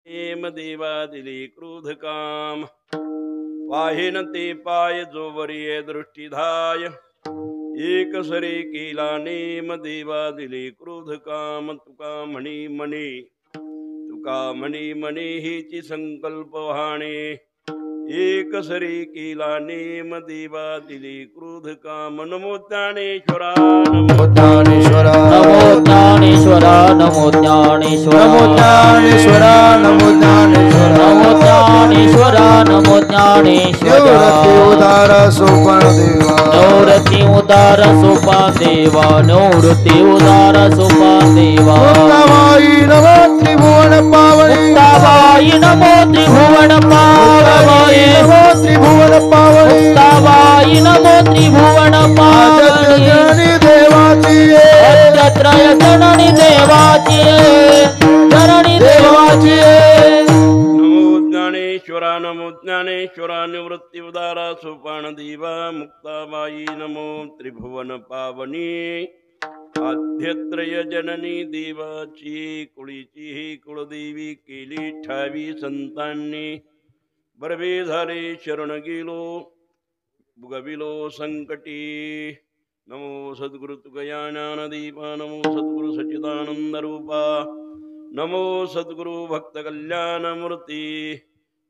Name देवा दिली क्रोध काम पाहिन ते पाय जो वरिये दृष्टीधाय एक सरे केला नेम देवा दिले क्रोध काम तुका म्हणी म्हणे तुका म्हणी म्हणे हिची संकल्प वाहणे एक सरी केला नेम देवा दिली क्रोध काम नमो ज्ञानेश्वरा नमो ज्ञानेश्वरा नमो ज्ञानेश्वरा नमो ज्ञानेश्वरा नमो ज्ञानेश्वरा नमो ज्ञानेश्वरा नमो ज्ञानेश्वरा नमो ज्ञानेश्वरा निवृत्ती उदार सोपान देवा निवृत्ती उदार सोपान देवा निवृत्ती उदार सोपान देवा मुक्ताबाई नमो त्रिभुवन पावनी मुक्ताबाई नमो त्रिभुवन पावनी नमो त्रिभुवन पावनी मुक्ताबाई नमो त्रिभुवन पावनी जननी देवाची त्रय जननी देवाची जननी देवाची नमो ज्ञानेश्वरा निवृत्ती उदारा सोपान देवा मुक्ताबाई नमो त्रिभुवन पावनी आद्यत्रय जननी देवाची कुळीची ही कुळदेवी केली ठावी संतांनी बरबे झाले शरण गेलो बुगविलो संकटी नमो सद्गुरु तुगया ज्ञानदीपा नमो सद्गुरु सच्चिदानंद रूपा नमो सद्गुरु भक्त कल्याण मूर्ती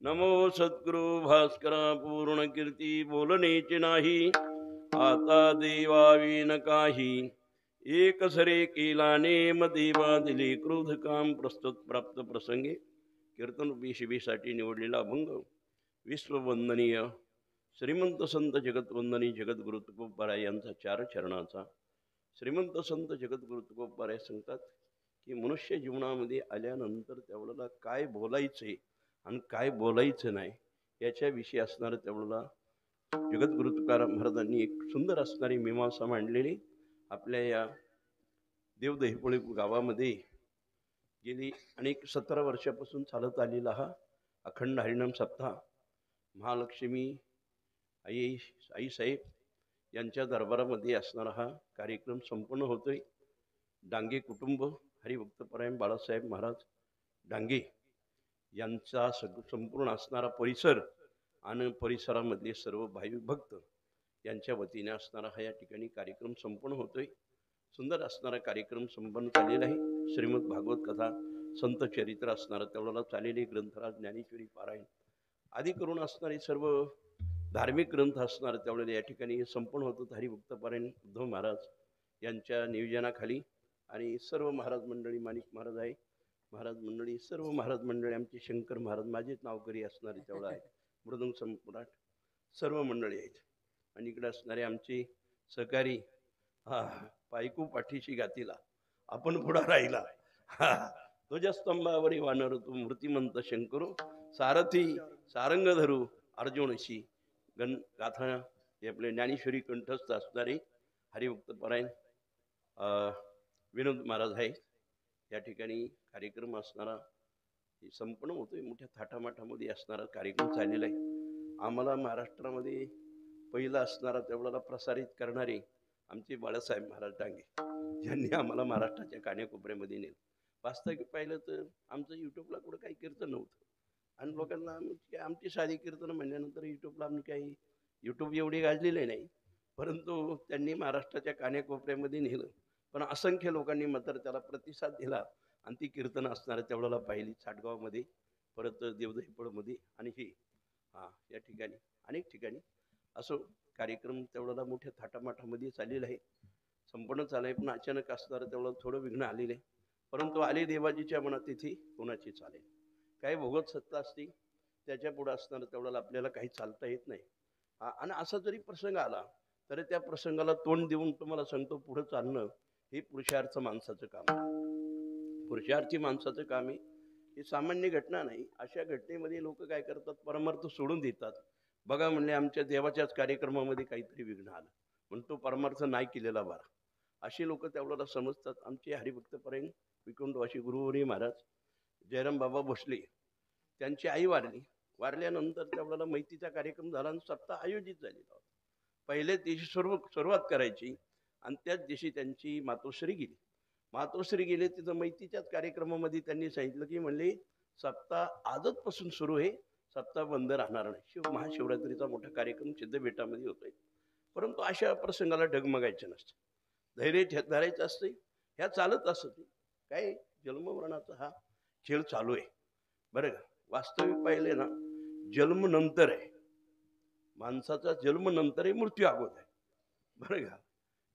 नमो सद्गुरु भास्करा पूर्ण कीर्ती बोलणेची नाही आता देवावीन काही एक सरे केला नेम देवा दिली क्रोध काम प्रस्तुत प्राप्त प्रसंगी कीर्तन शिबीसाठी निवडलेला अभंग विश्ववंदनीय श्रीमंत संत जगतवंदनी जगद्गुरु तुकोबाराय यांचा चार चरणाचा श्रीमंत संत जगद्गुरु तुकोबाराय सांगतात की मनुष्य जीवनामध्ये आल्यानंतर त्यावेळेला काय बोलायचे आणि काय बोलायचं नाही याच्याविषयी असणारं त्यावेळेला जगद्गुरु तुकाराम महाराजांनी एक सुंदर असणारी मीमांसा मांडलेली आपल्या या देवदहिपोळी गावामध्ये गेली अनेक 17 वर्षापासून चालत आलेला हा अखंड हरिनाम सप्ताह महालक्ष्मी आई साहेब यांच्या दरबारामध्ये असणारा हा कार्यक्रम संपन्न होतोय. डांगे कुटुंब हरिभक्तपरायण बाळासाहेब महाराज डांगे यांचा संपूर्ण असणारा परिसर आणि परिसरामधले सर्व भाविक भक्त यांच्या वतीने असणारा हा या ठिकाणी कार्यक्रम संपन्न होतोय. सुंदर असणारा कार्यक्रम संपन्न झालेला आहे. श्रीमद भागवत कथा संत चरित्र असणारा त्यावेळेला चालेले ग्रंथराज ज्ञानेश्वरी पारायण आदी करून असणारे सर्व धार्मिक ग्रंथ असणारे त्यावेळेला या ठिकाणी संपन्न होतं. हरिभक्तपरायण उद्धव महाराज यांच्या नियोजनाखाली आणि सर्व महाराज मंडळी माणिक महाराज आहे महाराज मंडळी सर्व महाराज मंडळी आमचे शंकर महाराज माझेच नावकरी असणारे तेवढं आहे मृदंग सम्राट सर्व मंडळी आहेत. आणि इकडे असणारे आमचे सहकारी पायकू पाठीशी गातीला आपण पुढा राहिला ध्वजस्तंभावरी वानर तू मूर्तिमंत शंकरू सारथी सारंग धरू अर्जुनशी गण गाथा हे आपले ज्ञानेश्वरी कंठस्थ असणारे हरिभक्तपरायण विनोद महाराज आहे. या ठिकाणी कार्यक्रम असणारा संपन्न होतोय. मोठ्या थाटामाटामध्ये असणारा कार्यक्रम चाललेला आहे. आम्हाला महाराष्ट्रामध्ये पहिला असणारा तेवढ्याला प्रसारित करणारे आमचे बाळासाहेब महाराज डांगे यांनी आम्हाला महाराष्ट्राच्या कान्याकोपऱ्यामध्ये नेलं. वास्तविक पाहिलं तर आमचं यूट्यूबला कुठं काही कीर्तन नव्हतं आणि लोकांना आमची साधी कीर्तन म्हणल्यानंतर यूट्यूबला आम्ही काही यूट्यूब एवढे गाजलेले नाही, परंतु त्यांनी महाराष्ट्राच्या कान्याकोपऱ्यामध्ये नेलं. पण असंख्य लोकांनी मात्र त्याला प्रतिसाद दिला आणि ती कीर्तन असणाऱ्या तेवढ्याला पाहिली साटगावमध्ये परत देवदहिपळमध्ये आणि हे या ठिकाणी अनेक ठिकाणी असो कार्यक्रम तेवढ्याला मोठ्या थाटामाटामध्ये चाललेला आहे. संपूर्ण चालय पण अचानक असणारं तेवढं थोडं विघ्न आलेलं आहे. परंतु आले देवाजीच्या मनात तिथे कोणाची चालेल काही भोगत सत्ता असते त्याच्या पुढे असणारं तेवढ्याला आपल्याला काही चालता येत नाही. आणि असा जरी प्रसंग आला तरी त्या प्रसंगाला तोंड देऊन तुम्हाला सांगतो पुढे चालणं हे पुरुषार्थ माणसाचं काम आहे. पुरुषार्थी माणसाचं काम आहे. ही सामान्य घटना नाही. अशा घटनेमध्ये लोक काय करतात परमार्थ सोडून देतात. बघा म्हणले आमच्या देवाच्याच कार्यक्रमामध्ये काहीतरी विघ्न आलं म्हणून तो परमार्थ नाही केलेला बरा अशी लोक त्यावेळेला समजतात. आमचे हरिभक्तपरायण विकुंठवासी गुरुवरी महाराज जयराम बाबा भोसले त्यांची आई वारल्यानंतर त्यावेळेला मैतीचा कार्यक्रम झाला आणि सप्ताह आयोजित झालेला होता. पहिल्याच दिवशी सुरुवात करायची आणि त्याच दिवशी त्यांची मातोश्री गेली. तिथं मैतीच्याच कार्यक्रमामध्ये त्यांनी सांगितलं की म्हणले सप्ताह आजच पासून सुरू आहे, सप्ताह बंद राहणार नाही. महाशिवरात्रीचा मोठा कार्यक्रम सिद्धबेटामध्ये होतोय. परंतु अशा प्रसंगाला डगमगायचं नसतं, धैर्य धरायचं असते. ह्या चालत असत काय, जन्ममरणाचा हा खेळ चालू आहे बरं का. वास्तविक पाहिले ना, जन्म नंतर आहे, माणसाचा जन्म नंतर आहे, मृत्यू अगोदर आहे बरं का.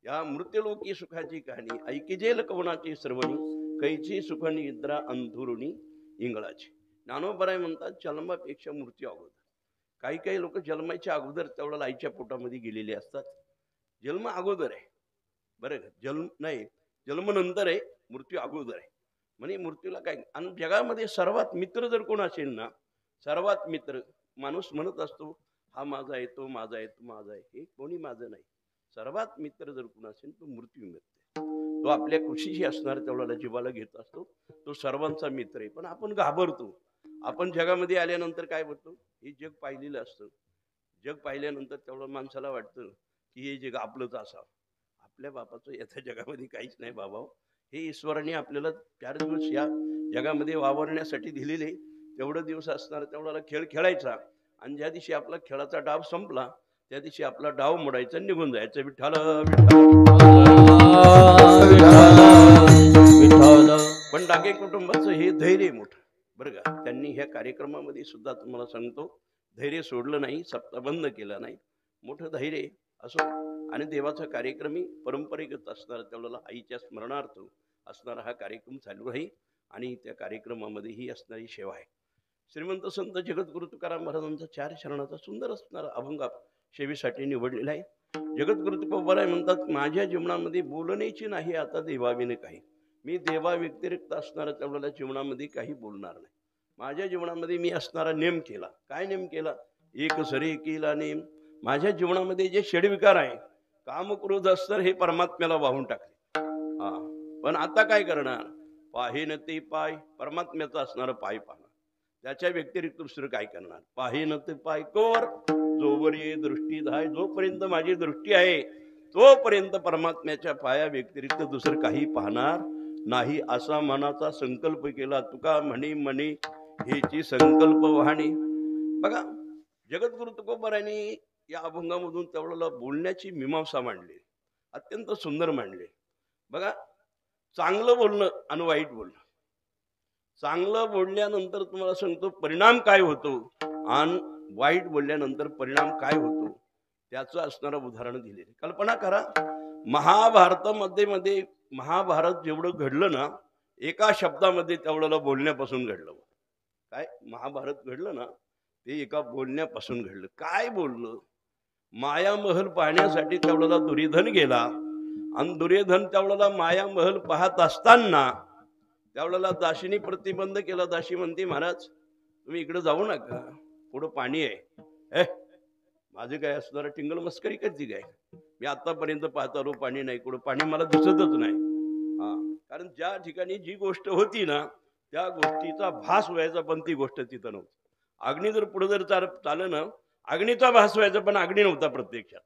या मृत्यूलोकी सुखाची कहाणी ऐकिजेल कवनाची सर्वणी, कैची सुखनिद्रा अंधुरुणी इंगळाची. ज्ञानोबराय म्हणतात जन्मापेक्षा मृत्यू अगोदर. काही काही लोक जन्माच्या अगोदर तेवढ्या आईच्या पोटामध्ये गेलेले असतात. जन्म अगोदर आहे बरं का, जन्म नाही, जन्म नंतर आहे, मृत्यू अगोदर आहे. म्हणजे मृत्यूला काय. आणि जगामध्ये सर्वात मित्र जर कोण असेल ना, सर्वात मित्र माणूस म्हणत असतो हा माझा आहे, तो माझा आहे, तो माझा आहे. हे कोणी माझं नाही. सर्वात मित्र जर कोण असेल तो मृत्यू मित्र. तो आपल्या खुशीशी असणार तेवढ्याला जीवाला घेत असतो, तो सर्वांचा मित्र आहे. पण आपण घाबरतो. आपण जगामध्ये आल्यानंतर काय बोलतो, हे जग पाहिलेलं असतं. जग पाहिल्यानंतर तेवढं माणसाला वाटतं की हे जग आपलंच असावं. आपल्या बापाचं याच्या जगामध्ये काहीच नाही बाबा. हे ईश्वराने आपल्याला 4 दिवस या जगामध्ये वावरण्यासाठी दिलेले. तेवढं दिवस असणार तेवढ्याला खेळ खेळायचा. आणि ज्या दिवशी आपला खेळाचा डाव संपला त्या दिवशी आपला डाव मोडायचा, निघून जायचं. विठ्ठल विठ्ठल. पण डाके कुटुंबाचं हे धैर्य मोठं बरं का. त्यांनी ह्या कार्यक्रमामध्ये सुद्धा तुम्हाला सांगतो धैर्य सोडलं नाही, सप्ताह बंद केला नाही. मोठं धैर्य असो. आणि देवाचा कार्यक्रमी परंपरेगत असणारा त्यावेळेला आईच्या स्मरणार्थ असणारा हा कार्यक्रम चालू आहे. आणि त्या कार्यक्रमामध्ये ही असणारी सेवा आहे. श्रीमंत संत जगद्गुरु तुकाराम महाराजांचा 4 शरणाचा सुंदर असणारा अभंग सेवेसाठी निवडलेला आहे. जगद्गुरु तुकोबाराय म्हणतात माझ्या जीवनामध्ये बोलण्याची नाही आता देवाविने काही. मी देवा व्यतिरिक्त असणारा त्यावेळेला जीवनामध्ये काही बोलणार नाही. माझ्या जीवनामध्ये मी असणारा नेम केला. काय नेम केला, एक सरी केला नेम. माझ्या जीवनामध्ये जे षडविकार आहे, काम क्रोध असतं, हे परमात्म्याला वाहून टाकले. हा, पण आता काय करणार, पाहेन ते पाय, परमात्म्याचा असणारा पाय पाहणार. त्याच्या व्यतिरिक्त दुसरं काय करणार. पाहेन ते पाय कोर जोवर ये दृष्टी धाय. जोपर्यंत माझी दृष्टी आहे तोपर्यंत परमात्म्याच्या पाया व्यतिरिक्त दुसरं काही पाहणार नाही. असा मनाचा संकल्प केला. तुका म्हणे म्हणे हेची संकल्प वाहणे. बघा जगद्गुरु तुकोबारायांनी या अभंगामधून तेवढ्याला बोलण्याची मीमांसा मांडली, अत्यंत सुंदर मांडली. बघा चांगलं बोलणं आणि वाईट बोलणं. चांगलं बोलल्यानंतर तुम्हाला सांगतो परिणाम काय होतो आणि वाईट बोलल्यानंतर परिणाम काय होतो त्याचं असणारं उदाहरण दिलेलं. कल्पना करा महाभारतामध्ये महाभारत जेवढं घडलं ना, एका शब्दामध्ये तेवढ्याला बोलण्यापासून घडलं. काय महाभारत घडलं ना ते एका बोलण्यापासून घडलं. काय बोललं, मायामहल पाहण्यासाठी तेवढ्याला दुर्योधन गेला. आणि दुर्योधन तेवढ्याला मायामहल पाहत असताना त्यावेळेला दाशीने प्रतिबंध केला. दाशी म्हणते महाराज तुम्ही इकडे जाऊ नका, पुढं पाणी आहे. माझे काय असणार टिंगल मस्करी करते काय, मी आतापर्यंत पाहत आलो पाणी नाही, कुठं पाणी मला दिसतच नाही. हा, कारण ज्या ठिकाणी जी गोष्ट होती ना त्या गोष्टीचा भास व्हायचा, पण ती गोष्ट तिथं नव्हती. अग्नी जर पुढे जर चाललं ना, अग्नीचा भास व्हायचा पण अग्नी नव्हता प्रत्यक्षात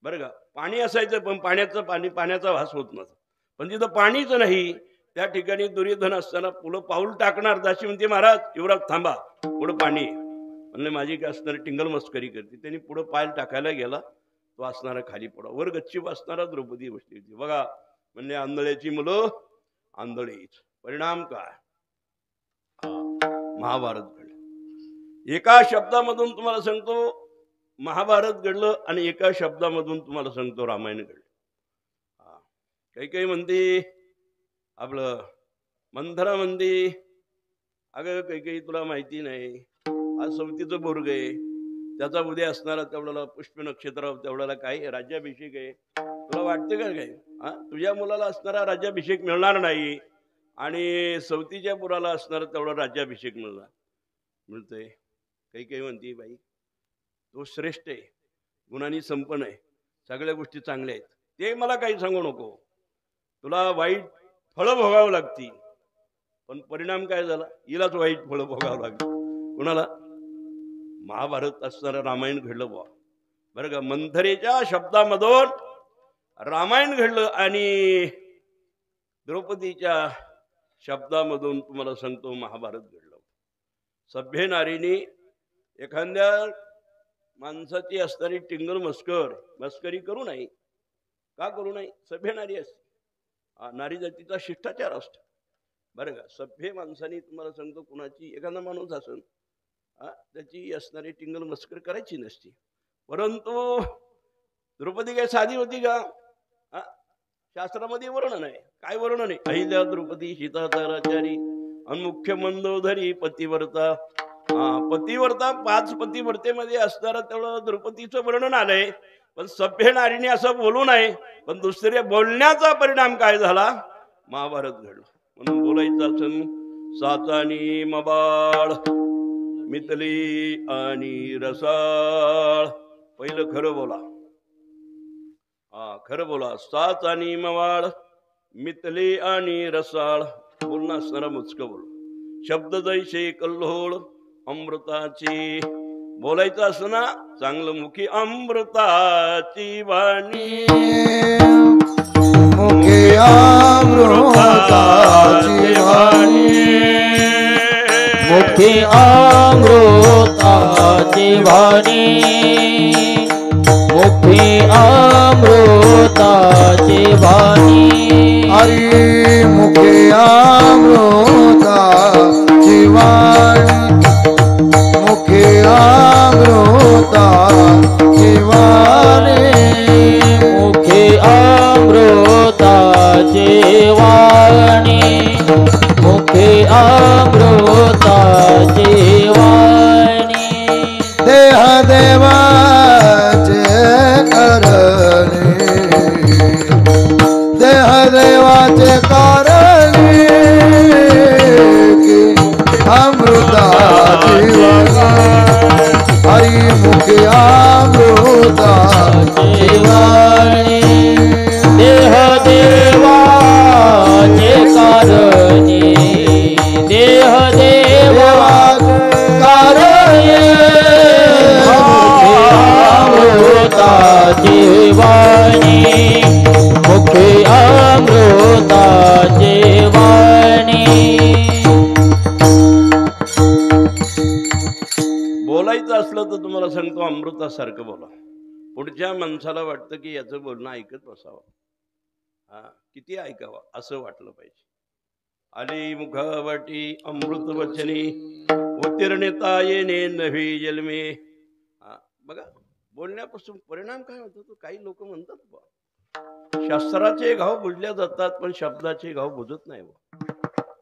बरं का. पाणी असायचं पण पाण्याचा भास होत नव्हता. पण तिथं पाणीच नाही त्या ठिकाणी दुर्योधन असताना पुढं पाऊल टाकणार. दाशी म्हणते महाराज युवराज थांबा, पुढं पाणी. म्हणले माझी काय असणारी टिंगल मस्करी करते. त्यांनी पुढं पाय टाकायला गेला, तो असणारा खाली पडा. वर गच्चीवर असणारा द्रौपदी बसली होती. बघा म्हणले आंधळ्याची मुलं आंधळीच. परिणाम काय, महाभारत घडलं. एका शब्दामधून तुम्हाला सांगतो महाभारत घडलं आणि एका शब्दामधून तुम्हाला सांगतो रामायण घडलं. काही काही म्हणते आपलं मंथरा म्हणते अगं काही काही तुला माहिती नाही, आज सवतीचं बोर्ग आहे, त्याचा उद्या असणारा तेवढ्याला पुष्प नक्षत्रावर तेवढ्याला काय राज्याभिषेक आहे. तुला वाटतं का काय, तुझ्या मुलाला असणारा राज्याभिषेक मिळणार नाही आणि सवतीच्या पुराला असणारा तेवढा राज्याभिषेक मिळतोय. काही काही म्हणते बाई तो श्रेष्ठ आहे, गुणांनी संपन्न आहे, सगळ्या गोष्टी चांगल्या आहेत, ते मला काही सांगू नको, तुला वाईट फळं भोगावं लागतील. पण परिणाम काय झाला, हिलाच वाईट फळं भोगावं लागली. कुणाला, महाभारत असणारं रामायण घडलं बुवा बरं का. मंथरेच्या शब्दामधून रामायण घडलं आणि द्रौपदीच्या शब्दामधून तुम्हाला सांगतो महाभारत घडलं. सभ्य नारीने एखाद्या माणसाची असणारी टिंगल मस्करी करू नये. का करू नये? सभ्य नारी असते. नारी जातीचा शिष्टाचार असतो बरं का. सभ्य माणसाने तुम्हाला सांगतो कुणाची एखादा माणूस असेल त्याची असणारी टिंगल मस्कर करायची नसती. परंतु द्रौपदी काय साधी होती का? शास्त्रामध्ये वर्णन आहे. काय वर्णन आहे? अहिल्या द्रौपदी सीता ताराचारी मुख्य मंदोदरी पतिव्रता. पतिव्रता 5 पतिव्रतेमध्ये असणारा तेवढं द्रौपदीचं वर्णन आलंय. पण सभ्य नारीने असं बोलू नये. पण दुसऱ्या बोलण्याचा परिणाम काय झाला? महाभारत घडलं. म्हणून बोलायचं असेल साचानी मबाळ मितली आणि रसाळ. पहिलं खरं बोला. खरं बोला. साच आणि मवाळ मितले आणि रसाळ. बोलणं असणारा मुचकं बोल. शब्द जैसे कल्लोळ अमृताची. बोलायचं असं ना चांगलं मुखी अमृताची वाणी. मुखी अमृताची वाणी. मुखी अमृताची वाणी. मुखी अमृताची वाणी. हरी मुखी अमृताची वाणी. मुखी अमृताची वाणी. मुखी अमृताची वाणी. मुखी अमृताची वाणी. देह देवाचे करणे. देह देवाचे करणे अमृताची वाणी. हरी मुखी अमृताची वाणी. देह देवाचे कारणे. देह देवाचे कारणे. अमृताची वाणी. मुखी अमृताची वाणी. बोलायचं असलं तर तुम्हाला सांगतो अमृतासारखं बोला. पुढच्या माणसाला वाटतं की याचं बोलणं ऐकत बसावं. किती ऐकावं असं वाटलं पाहिजे. आली मुखावाटी अमृत वचनी उत्तीर्णता येणे नवी जन्मे. बघा बोलण्यापासून परिणाम काय होतो तो काही लोक म्हणतात शास्त्राचे घाव बुजल्या जातात पण शब्दाचे घाव बुजत नाही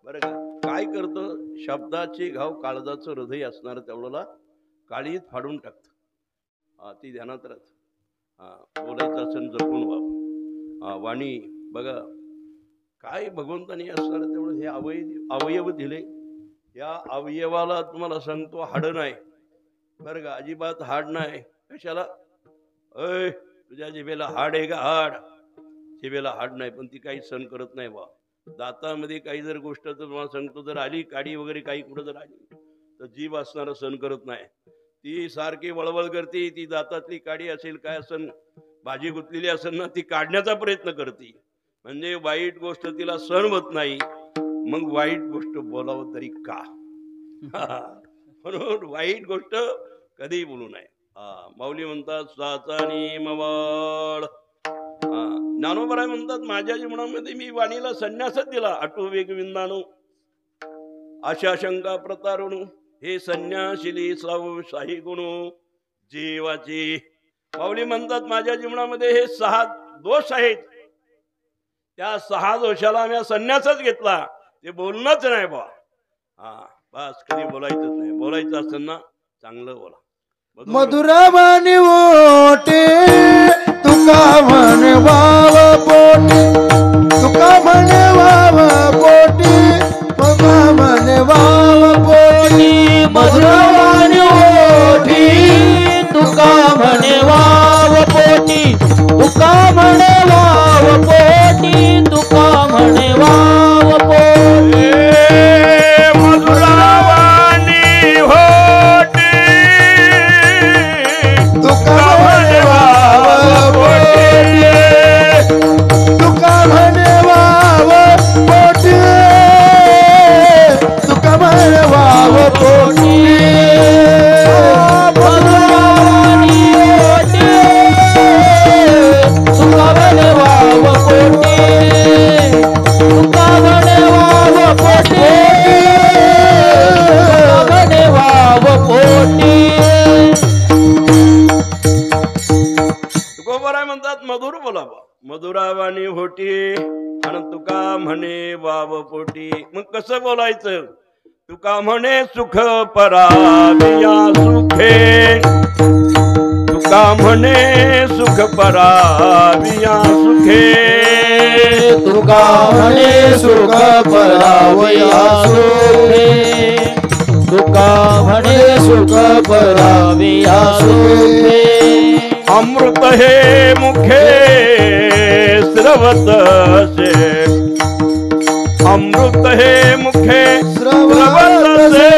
बरं का. काय करतं शब्दाचे घाव काळजाचं हृदय असणार तेवढ्याला काळीत फाडून टाकतं. ती ध्यानात राहत. बोलायचं असं जपून व्हा. वाणी बघा काय भगवंतानी असणार तेवढं हे अवयव दिले. या अवयवाला तुम्हाला सांगतो हाड नाही बरं का. अजिबात हाड नाही. कशाला? अय तुझ्या जिभेला हाड आहे का? हाड जिभेला हाड नाही पण ती काही सण करत नाही बा. दातामध्ये काही जर गोष्ट तर तुम्हाला सांगतो जर आली काडी वगैरे काही कुठं जर आली तर जीभ असणारा सण करत नाही. ती सारखी वळवळ करते. ती दातातली काडी असेल काय असेल भाजी गुंतलेली असेल ना ती काढण्याचा प्रयत्न करते. म्हणजे वाईट गोष्ट तिला सहन होत नाही. मग वाईट गोष्ट बोलावं तरी का? म्हणून वाईट गोष्ट कधी बोलू नये. माऊली म्हणतात साचानी मवाळ. ज्ञानोबराय म्हणतात माझ्या जीवनामध्ये मी वाणीला संन्यासच दिला. आटू वेग विंदाणू आशा शंका प्रतारणू हे संन्याशिली साऊ शाही गुणू जीवाची. माऊली म्हणतात माझ्या जीवनामध्ये हे 6 दोष आहेत. त्या 6 दोषाला मी संन्यासच घेतला. ते बोलणंच नाही बा. बस कधी बोलायचंच नाही. बोलायचं असेल ना चांगलं बोला. मधुरा वाणी ओटे तुका म्हणे वाव पोटी. तुका म्हणे वाव पोटी. तुका म्हणे वाव पोटी. मधुरा वाणी ओठी तुका म्हणे वाव पोटी. तुका म्हणे वाव पोटी. तुका म्हणे वाव पोटी. मधुरा वाणी होती तुका म्हणे वाव पोटी. तुका म्हणे वाव पोटी. तुका म्हणे वाव पोटी. मधुरावाणी होती आणि तुका म्हणे वाव पोटी. मग कसं बोलायचं? तुका म्हणे सुख पराविया सुखे, तुका म्हणे सुख पराविया सुखे, तुका म्हणे सुख परावया सुखे, तुका म्हणे सुख परावया सुखे. अमृत हे मुखे स्रवतसे, अमृत हे मुखे स्रवतसे,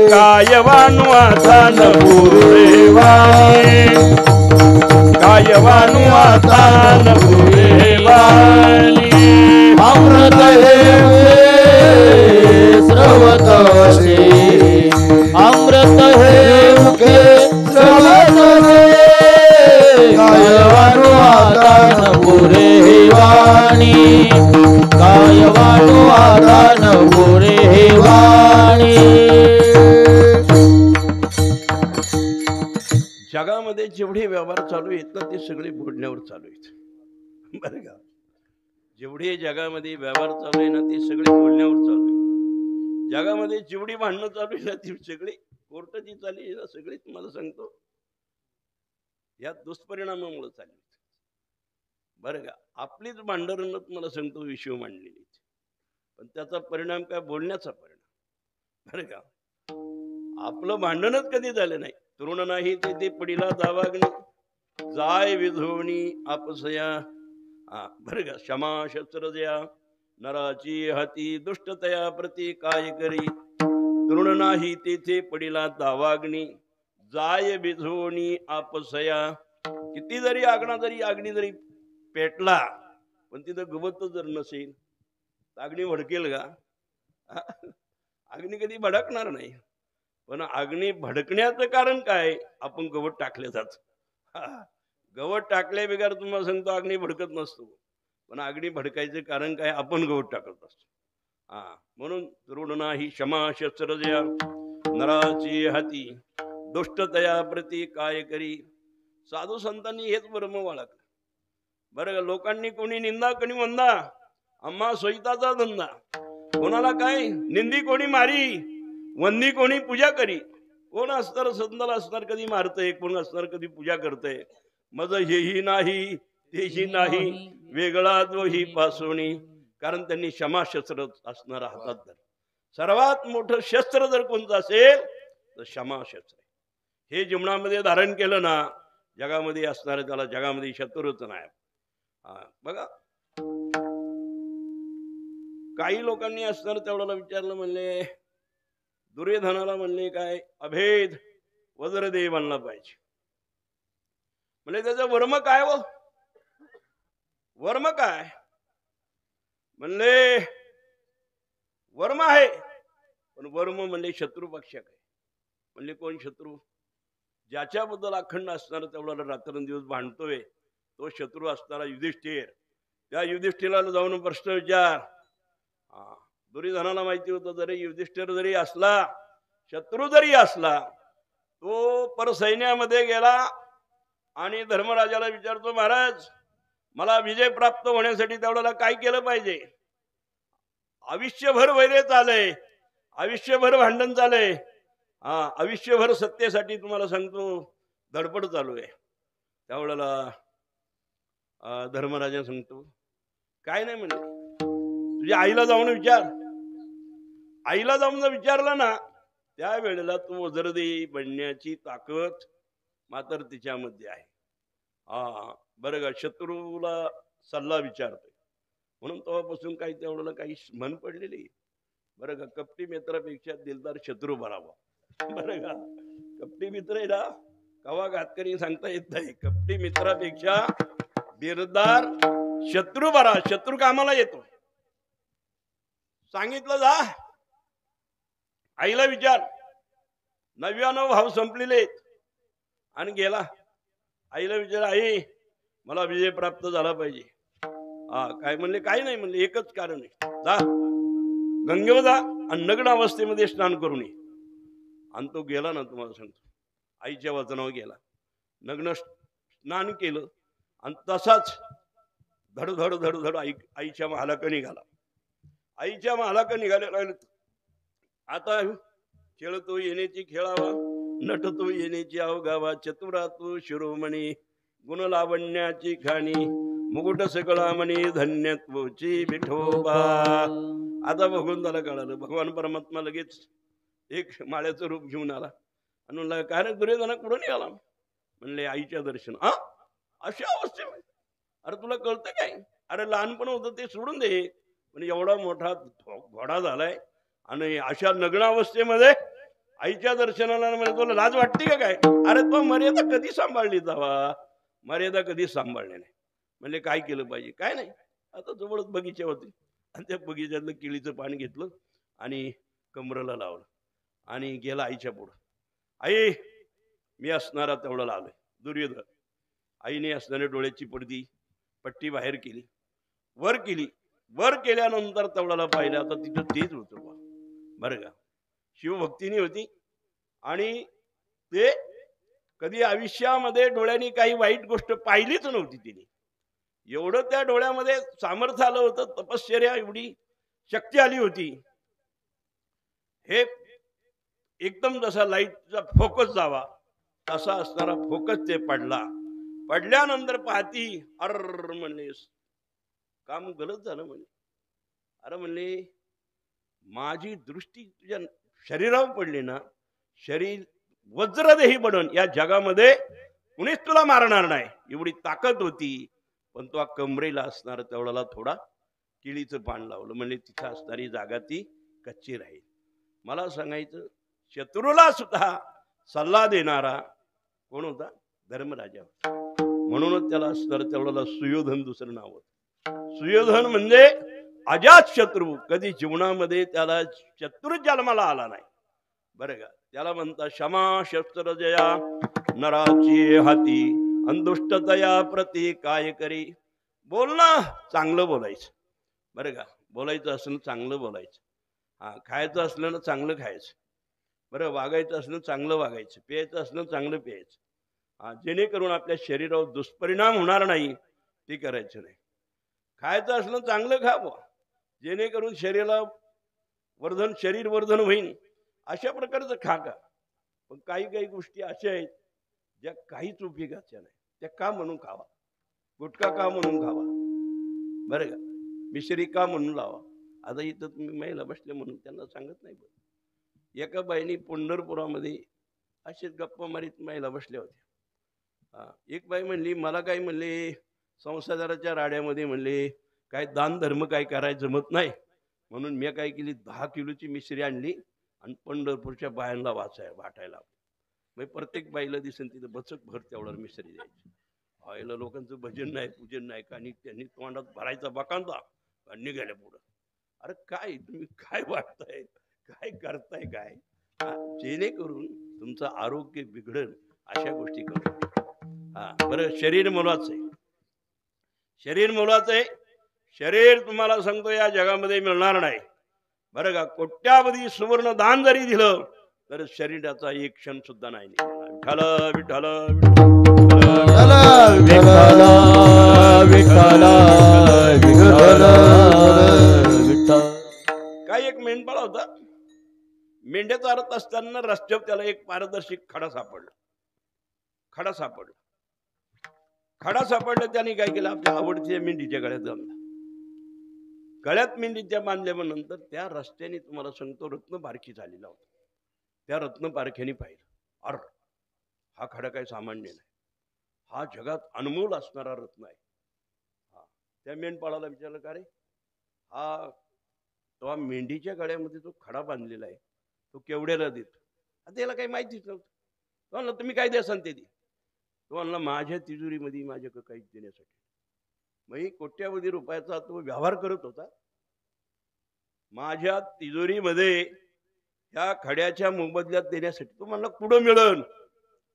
कायवानु आता न पुरेवाणी, कायवानु आता न पुरेवाणी. अमृत हे मुखे स्रवतसे, अमृत हे मुखे स्रवतसे, कायवानु आता न पुरेवाणी, कायवानु आता न पुरेवाणी. जगामध्ये जेवढे व्यवहार चालू आहेत ना ते सगळे बोलण्यावर चालू आहेत. बरं का? जेवढे जगामध्ये व्यवहार चालू आहे ना ते सगळे बोलण्यावर चालू आहे. जगामध्ये जेवढी भांडणं चालू आहे ना ती सगळी कोर्टाची चालली आहे ना, सगळी तुम्हाला सांगतो या दुष्परिणामामुळे चालली. बरं का? आपलीच भांडणं तुम्हाला सांगतो विषय मांडलेली, पण त्याचा परिणाम काय? बोलण्याचा परिणाम. बरं का? आपलं भांडणच कधी झालं नाही. तरुण नाही ते पडिला दावाग्नी, जाय विधोणी आपसया. बरं का? क्षमा शस्त्र द्या नराची हाती, दुष्टतया प्रति काय करी. तरुण नाही तेथे पडिला दावाग्नी, जाय विधोणी आपसया. किती जरी अग्नी जरी पेटला पण तिथं गवत जर नसेल अग्नी भडकेल का? अग्नी कधी भडकणार नाही. पण अग्नी भडकण्याचं कारण काय? आपण गवत टाकले जात. गवत टाकल्या बिगर तुम्हाला सांगतो अग्नी भडकत नसतो. पण अग्नी भडकायचं कारण काय? आपण गवत टाकत असतो. म्हणून तरुण नाही क्षमा शस्त्र द्या नराची हाती, दुष्टतया प्रति काय करी. साधू संतांनी हेच ब्रह्म बाळगलं. बरं का? लोकांनी कोणी निंदा कोणी वंदा, आम्हा सोयीताचा धंदा. कोणाला काय? निंदी कोणी मारी, वंदी कोणी पूजा करी. कोण असणार संताला असणार कधी मारतय, कोण असणार कधी पूजा करतय. मज हेही नाही तेही नाही, वेगळा दोही पासोनी. कारण त्यांनी क्षमाशस्त्र असणार हातात. सर्वात मोठं शस्त्र जर कोणतं असेल तर क्षमाशस्त्र. हे जीवनामध्ये धारण केलं ना, जगामध्ये असणार त्याला जगामध्ये शत्रूच नाही. बघा, काही लोकांनी असणार तेवढ्याला विचारलं, म्हणले दुर्योधनाला म्हणले काय? अभेद वज्रदेव आणला पाहिजे. म्हणजे त्याचं वर्म काय? व वर्म काय? म्हणले वर्म आहे, पण वर्म म्हणले शत्रू पक्ष काय? म्हणले कोण शत्रू? ज्याच्याबद्दल अखंड असणार तेवढा रात्रंदिवस भांडतोय तो शत्रू असणारा युधिष्ठिर. त्या युधिष्ठिराला जाऊन प्रश्न विचार. दुर्योधनाला माहिती होतं जरी युधिष्ठिर जरी असला, शत्रू जरी असला, तो परसैन्यामध्ये गेला आणि धर्मराजाला विचारतो, महाराज मला विजय प्राप्त होण्यासाठी तेवढ्याला काय केलं पाहिजे? आयुष्यभर वैरे चालय, आयुष्यभर भांडण चालय, आयुष्यभर सत्तेसाठी तुम्हाला सांगतो धडपड चालू आहे. त्यावेळेला धर्मराजा सांगतो काय नाही म्हणले, तुझ्या आईला जाऊन विचार. आईला जाऊन जर विचारलं ना, त्यावेळेला तू वज्रदेवी बनण्याची ताकद मात्र तिच्यामध्ये आहे. बरं का? शत्रूला सल्ला विचारतोय म्हणून तेव्हापासून काही तेवढं काही म्हण पडलेली. बरं का? कपटी मित्रापेक्षा दिलदार शत्रू बरावा. बरं का? कपटी मित्र आहे ना, कवा घातकरी सांगता येत नाही. कपटी मित्रापेक्षा दिलदार शत्रू बरा. शत्रू कामाला येतो. सांगितलं जा, आईला विचार. 99 भाव संपलेले आणि गेला. आईला विचार, आई मला विजय प्राप्त झाला पाहिजे. काय म्हणले? काय नाही म्हणले, एकच कारण आहे, जा गंगेवर जा आणि नग्न अवस्थेमध्ये स्नान करून ये. आणि तो गेला ना, तुम्हाला सांगतो आईच्या वचनावर गेला, नग्न स्नान केलं आणि तसाच धड धड धड धड आईच्या महालाक निघाला. आईच्या महालाक निघालेला आता खेळतो येण्याची खेळावा, नटतो येण्याची अवगावा, चतुरा तू शिरोमणी, गुण लावण्याची खाणी, मुकुट सकळा म्हणी, धन्यत्वची विठोबा. आता भगवंताला कळालं, भगवान परमात्मा लगेच एक माळ्याचं रूप घेऊन आला आणि म्हणला, काय रे दुर्योधना कुठं निघाला? म्हणले आईच्या दर्शन. अशा अवस्थेमध्ये? अरे तुला कळतं काय? अरे लहानपण होतं ते सोडून दे, पण एवढा मोठा घोडा झालाय आणि अशा नग्न अवस्थेमध्ये आईच्या दर्शनाला म्हणजे तुला लाज वाटते का काय? अरे तो मर्यादा कधी सांभाळली जावा? मर्यादा कधी सांभाळली नाही. म्हणजे काय केलं पाहिजे? काय नाही. आता जवळच बगीचा होती आणि त्या बगीच्यातलं केळीचं पाणी घेतलं आणि कमरेला लावलं आणि गेला आईच्या पुढं. आई मी असणारा तेवढं आलोय. दुर्योधन. आईने असणाऱ्या डोळ्याची पट्टी बाहेर केली, वर केली. वर केल्यानंतर तेवढ्याला पाहिलं. आता तिथं तेच होतं बरं का. शिवभक्तीनी होती आणि ते कधी आयुष्यामध्ये डोळ्यांनी काही वाईट गोष्ट पाहिलीच नव्हती तिने. एवढं त्या डोळ्यामध्ये सामर्थ्य आलं होतं, तपश्चर्या एवढी शक्ती आली होती. हे एकदम जसा लाईटचा फोकस जावा तसा असणारा फोकस ते पडला. पडल्यानंतर पाहती, अर म्हणले काम गलत झालं म्हणे. अरे म्हणले माझी दृष्टी तुझ्या शरीरावर पडली ना, शरीर वज्रदेही बनन, या जगामध्ये कुणीच तुला मारणार नाही एवढी ताकद होती. पण तो कमरेला असणार तेवढ्याला थोडा केळीचं पान लावलं. म्हणजे तिथं असणारी जागा ती कच्ची राहील. मला सांगायचं, शत्रूला सुद्धा सल्ला देणारा कोण होता? धर्मराजा. म्हणूनच त्याला असणार तेवढ्याला सुयोधन दुसरं नाव होतं. सुयोधन म्हणजे अजात शत्रू. कधी जीवनामध्ये त्याला शत्रू जन्माला आला नाही बरं का. त्याला म्हणतात क्षमा शस्त्र जया नराची हाती, अंधुष्टतया प्रति काय करी. बोलणं चांगलं बोलायचं बरं का. बोलायचं असलं चांगलं बोलायचं. खायचं असलं ना चांगलं खायचं बरं. वागायचं असलं चांगलं वागायचं. प्यायचं असलं चांगलं प्यायचं. जेणेकरून आपल्या शरीरावर दुष्परिणाम होणार नाही ते करायचं नाही. खायचं असलं चांगलं खावं, जेणेकरून शरीर वर्धन होईल अशा प्रकारचं खा का. पण काही गोष्टी अशा आहेत ज्या काहीच उपयोगाच्या नाही. त्या का म्हणून खावा? गुटखा का म्हणून खावा बरं का. मिश्री का म्हणून लावा. आता इथं तुम्ही महिला बसले म्हणून त्यांना सांगत नाही. एका बाईनी पंढरपुरामध्ये असेच गप्पा मारीत महिला बसल्या होत्या. एक बाई म्हणली, मला काय म्हणले संसाराच्या राड्यामध्ये म्हणले काय दान धर्म काय करायचं जमत नाही, म्हणून मी काय केली 10 किलोची मिश्री आणली आणि पंढरपूरच्या बायांना वाटायला. मग प्रत्येक बाईला दिसेल तिथं बचक भर तेवढा मिश्री द्यायची. व्हायला लोकांचं भजन नाही पूजन नाही का. आणि त्यांनी तोंडात भरायचा बकांदा आणि निघाल्या पुढं. अरे काय तुम्ही काय वाटताय, काय करताय काय? जेणेकरून तुमचं आरोग्य बिघडल अशा गोष्टी करू. बरं, शरीर मोलाचं आहे. शरीर मोलाचं आहे. शरीर तुम्हाला सांगतो या जगामध्ये मिळणार नाही बरं का. कोट्यावधी सुवर्ण दान जरी दिलं तर शरीराचा एक क्षण सुद्धा नाही निघाला. विठ्ठल काय एक मेंढपाळ होता. मेंढ्या चारत असताना रस्त्यावर त्याला एक पारदर्शी खडा सापडला. त्याने काय केलं, आपल्या आवडत्या मेंढीच्या गळ्यात बांधला. गळ्यात मेंढीच्या बांधल्यानंतर त्या रस्त्याने तुम्हाला सांगतो रत्न पारखी झालेला होता. त्या रत्न पारख्याने पाहिलं, अर हा खडा काही सामान्य नाही, हा जगात अनमोल असणारा रत्न आहे. त्या मेंढपाळाला विचारलं, का रे हा तो मेंढीच्या गळ्यामध्ये जो खडा बांधलेला आहे तो केवढ्याला देतो? त्याला काही माहितीच नव्हतं. तो म्हणला तुम्ही काय द्याल ते दे. तो म्हणला माझ्या तिजोरीमध्ये माझ्याकडे काहीच देण्यासाठी. मग कोट्यावधी रुपयाचा तो व्यवहार करत होता. माझ्या तिजोरीमध्ये त्या खड्याच्या मोबदल्यात देण्यासाठी. तो म्हणला कुठं मिळन?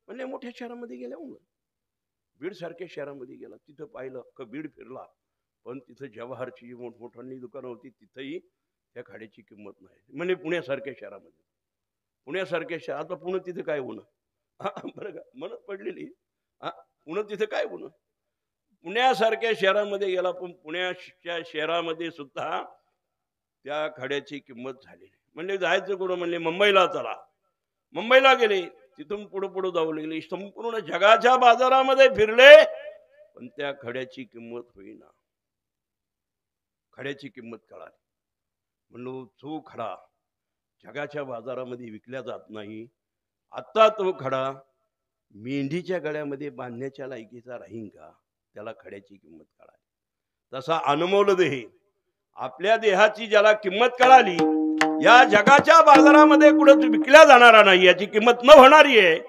म्हणजे मोठ्या शहरामध्ये गेल्या, बीड सारख्या शहरामध्ये गेला. तिथं पाहिलं का बीड फिरला, पण तिथं जवाहरची मोठमोठांनी दुकानं होती, तिथंही त्या खाड्याची किंमत नाही. म्हणजे पुण्यासारख्या शहरामध्ये, पुण्यासारख्या शहर, आता पुणे तिथं काय होणं बरं का, म्हणत पडलेली पुणे तिथं काय होणं. पुण्यासारख्या शहरामध्ये गेला, पण पुण्याच्या शहरामध्ये सुद्धा त्या खड्याची किंमत झाली नाही. म्हणजे जायचं कुठं, म्हणले मुंबईला चला. मुंबईला गेले, तिथून पुढे जाऊ लागले, संपूर्ण जगाच्या बाजारामध्ये फिरले, पण त्या खड्याची किंमत होईना. खड्याची किंमत कळाली. म्हणलो जो खडा जगाच्या बाजारामध्ये विकल्या जात नाही, आता तो खडा मेंढीच्या गळ्यामध्ये बांधण्याच्या लायकीचा राहीन का, त्याला खड्याची किंमत कळाली. तसा अनमोल देह, आपल्या देहाची ज्याला किंमत कळाली, या जगाच्या बाजारामध्ये कुठं विकल्या जाणारा नाही, याची किंमत न होणारी आहे.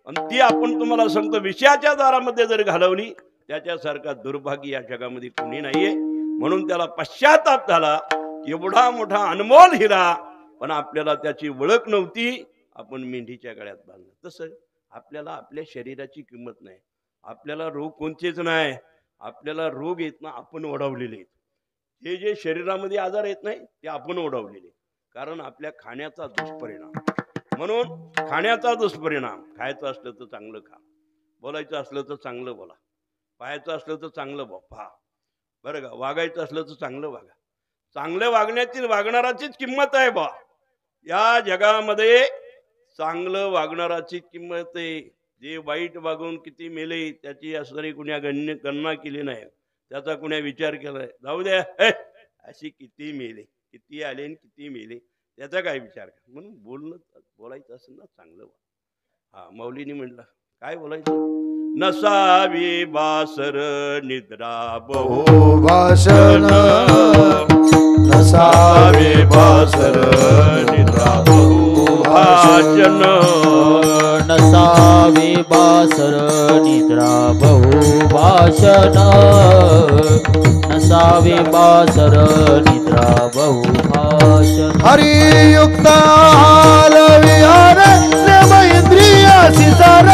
आणि ती आपण तुम्हाला सांगतो विषयाच्या दारामध्ये जर घालवली, त्याच्यासारखा दुर्भाग्य या जगामध्ये कोणी नाहीये. म्हणून त्याला पश्चाताप झाला. एवढा मोठा अनमोल हिरा, पण आपल्याला त्याची ओळख नव्हती, आपण मेंढीच्या गळ्यात बांधलं. तसं आपल्याला आपल्या शरीराची किंमत नाही. आपल्याला रोग कोणतेच नाही, आपल्याला रोग येत ना आपण ओढवलेले. हे जे शरीरामध्ये आजार येत नाही ते आपण ओढवलेले, कारण आपल्या खाण्याचा दुष्परिणाम. म्हणून खाण्याचा दुष्परिणाम, खायचं असलं तर चांगलं खा, बोलायचं असलं तर चांगलं बोला, पाहायचं असलं तर चांगलं पहा, बरं का, वागायचं असलं तर चांगलं वागा. चांगलं वागण्याची वागणाराचीच किंमत आहे बा या जगामध्ये. चांगलं वागणाराची किंमत आहे. जे वाईट वागून किती मेले त्याची असणारी कुण्या गणना केली नाही, त्याचा कुण्या विचार केलाय. जाऊ द्या, अशी किती मेले, किती आले आणि किती मेले, त्याचा काय विचार करा. म्हणून बोलायचं असेल ना चांगलं. हा, मौलीनी म्हटलं काय बोलायचं, नसावी बासर निद्रा बहु भाषण, नसावी बासर निद्रा बहु भाषण, नसावे बासर निद्रा बहु भाषण, नसावे बासर निद्रा बहु भाषण. हरियुक्त हाल विहार नेम इंद्रियासी सार,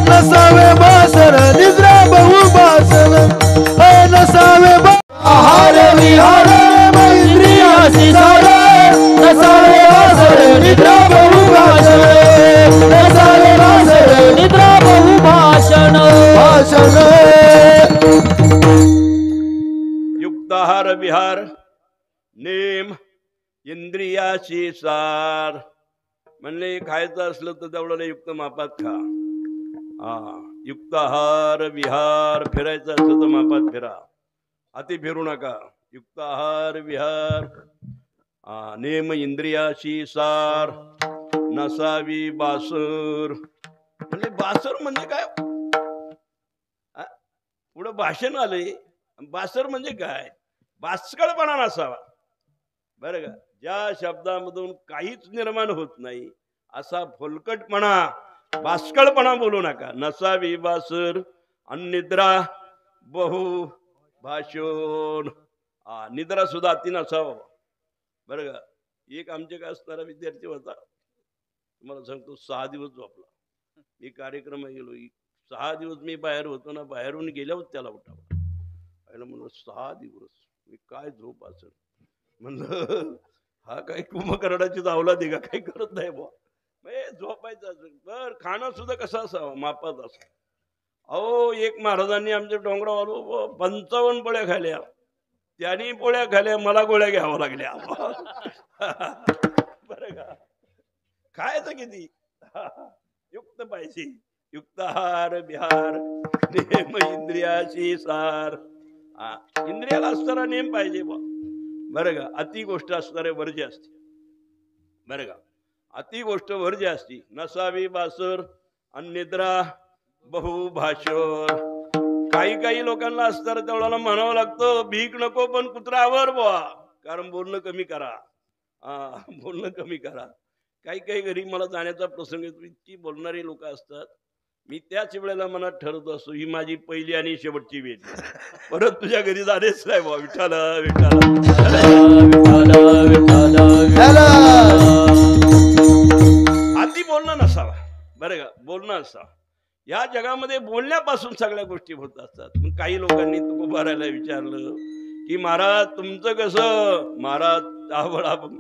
नसावे बासर निद्रा बहु भाषण, नसावे आहार विहार नेम इंद्रियासी सार, नसावे बासर निद्रा बहु भाषण, नसावे बासर निद्रा बहु भाषण. भाषण. युक्ताहार विहार नेम इंद्रियाची सार. म्हणले खायचं असलं तर तेवढं युक्त मापात खा. युक्ताहार विहार, फिरायचं असलं तर मापात फिरा, अति फिरू नका. युक्ताहार विहार नेम इंद्रियाची सार, नसावी बासर. म्हणजे बासर म्हणजे काय, पुढं भाषण आले. बासर म्हणजे काय, बासकळपणा नसावा, बरं का. ज्या शब्दामधून काहीच निर्माण होत नाही असा फुलकटपणा, बासकळपणा बोलू नका. नसावी बासर अनिद्रा बहु भाषण. निद्रा सुद्धा अति नसावा, बरं का. एक आमचे काय असणारा विद्यार्थी होता, तुम्हाला सांगतो 6 दिवस झोपला. मी कार्यक्रम गेलो, 6 दिवस मी बाहेर होतो ना, बाहेरून गेल्यावर त्याला उठावं पहिलं. म्हणलं 6 दिवस मी काय झोप असेल, म्हणलं हा काही कुंभकर्णाची धावला दे का, काही करत नाही बुवा. झोपायचं असेल बर, खाणं सुद्धा कसं असावं, मापात असं. अहो एक महाराजांनी आमच्या डोंगरावर 55 पोळ्या खाल्या, त्यांनी पोळ्या खाल्या, मला गोळ्या घ्याव्या लागल्या. बरं का, खायचं किती युक्त पाहिजे. युक्ताहार विहार नेम इंद्रियाची सार. इंद्रियाला असणारा नेम पाहिजे बा, बरं का. अति गोष्ट असणारे वर्ज्य असते, बरं का. अति गोष्ट वर्ज्य असती. नसावी बासर अनिद्रा बहु भाषर. काही लोकांना असणार तेवढ्याला म्हणावं लागतं भीक नको पण कुत्रावर बुवा, कारण बोलणं कमी करा. बोलणं कमी करा. काही घरी मला जाण्याचा प्रसंग येतो, इतकी बोलणारी लोक असतात. मी त्याच वेळेला मनात ठरवत असतो ही माझी पहिली आणि शेवटची वेळ, परत तुझ्या घरी जाणेच नाही बुवा. विठ्ठल विठ्ठल अति बोलणं नसावा, बरं का. बोलणं असावं. या जगामध्ये बोलण्यापासून सगळ्या गोष्टी होत असतात. मग काही लोकांनी तुकोबारायला विचारलं की महाराज तुमचं कसं, महाराज आवडा बोलण्याची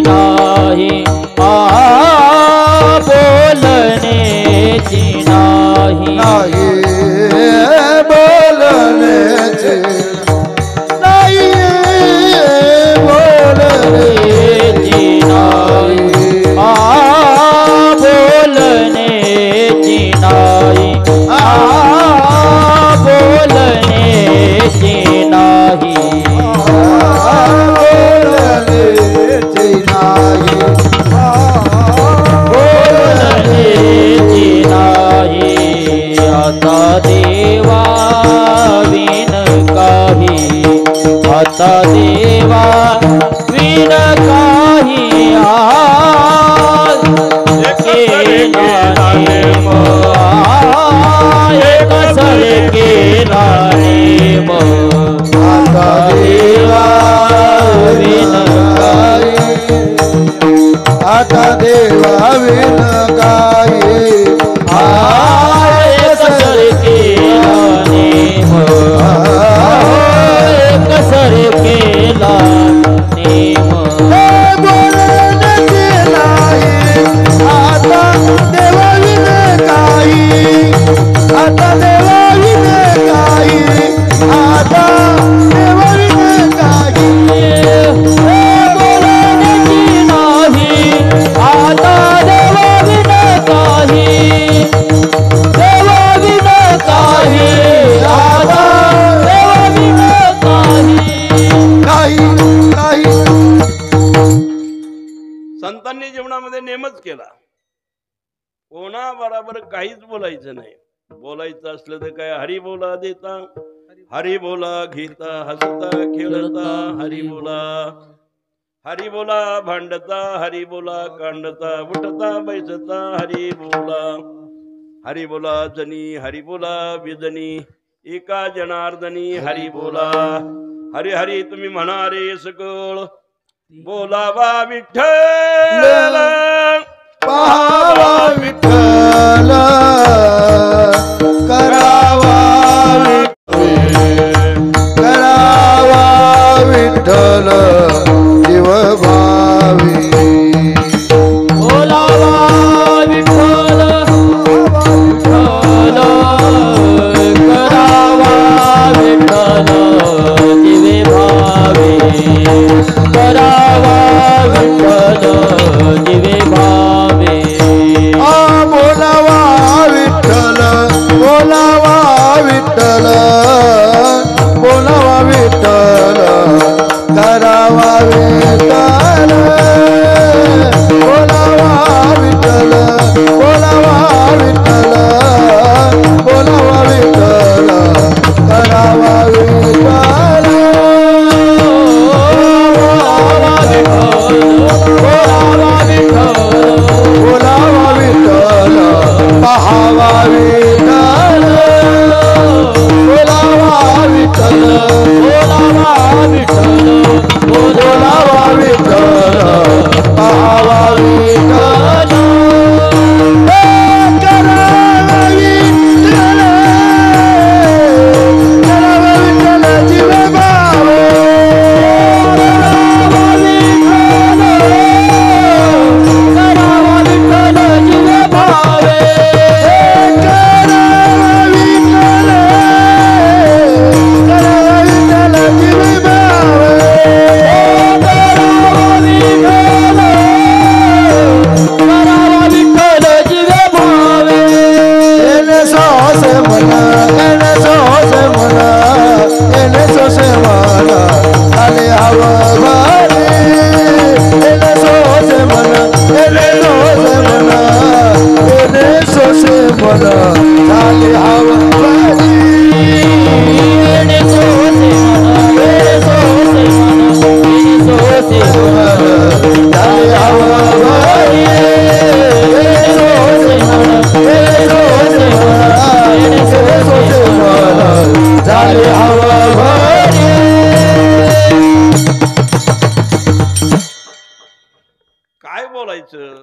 नाही, बोलण्याची नाही, नाही बोलण्याचे नाही बोलण्याचे बोलण्याची नाही बोलण्याची नाही बोलण्याचे नाही बोलण्याची नाही आता देवा विन काही आता देवा विन काही कसर केला नेम आता देवा विन काही आता देवा विन काही कसर केला नेम कसर केला नेम बोलण्याचे नाही आता देवा विन काही आता देवा विन काही आता देवा विन काही बोलण्याची नाही आता देवा विन काही देवा विन काही आता देवा विन काही काही संतांनी जीवनामध्ये नेमच केला, कोणाबरोबर काहीच बोलायचं नाही. बोलायचं असलं तर काय हरी बोला देता, हरी बोला घेता, हसता खेळता हरी बोला, हरी बोला भांडता, हरी बोला कांडता, उठता बैसता हरी बोला, हरी बोला जनी, हरी बोला विजनी, एका जनार्दनी हरी बोला. हरी हरी तुम्ही म्हणा रे सकळ, बोलावा विठ्ठल, पाहावा विठ्ठल, करावा करावा विठ्ठल जीव भावी. बोलावा विठ्ठल विठ्ठल, करावा विठ्ठल दिवे भावे, करावा विठ्ठल दिवे भावे. बोलावा विठ्ठल, बोलावा विठ्ठल, बोलावा विठ्ठल, करावा विठ्ठल, बोलावा विठ्ठल, बोलावा विठ्ठल, बोलावा विठ्ठल, करावा विठ्ठल. बोलावा विठ्ठल, पाहावा विठ्ठल, बोलावा विठ्ठल, बोलावा विठ्ठल, बोलावा विठ्ठल, पाहावा विठ्ठल, करावा विठ्ठल, करावा विठ्ठल जीव भावे. करावा विठ्ठल जीव भावे, करावा विठ्ठल, करावा विठ्ठल जीव भावे. करावा विठ्ठल जीव भावे. एने सोसे मना, एने सोसे मना, एने सोसे मना, आले हवा भारी. एने सोसे मना, एने सोसे मना, एने सोसे मना, आले हवा भारी. एने सोसे मना, एने सोसे मना, एने सोसे मना, आले हवा भारी. एने सोसे मना, एने सोसे मना, एने सोसे मना, आले हवा भारी. काय बोलायचं.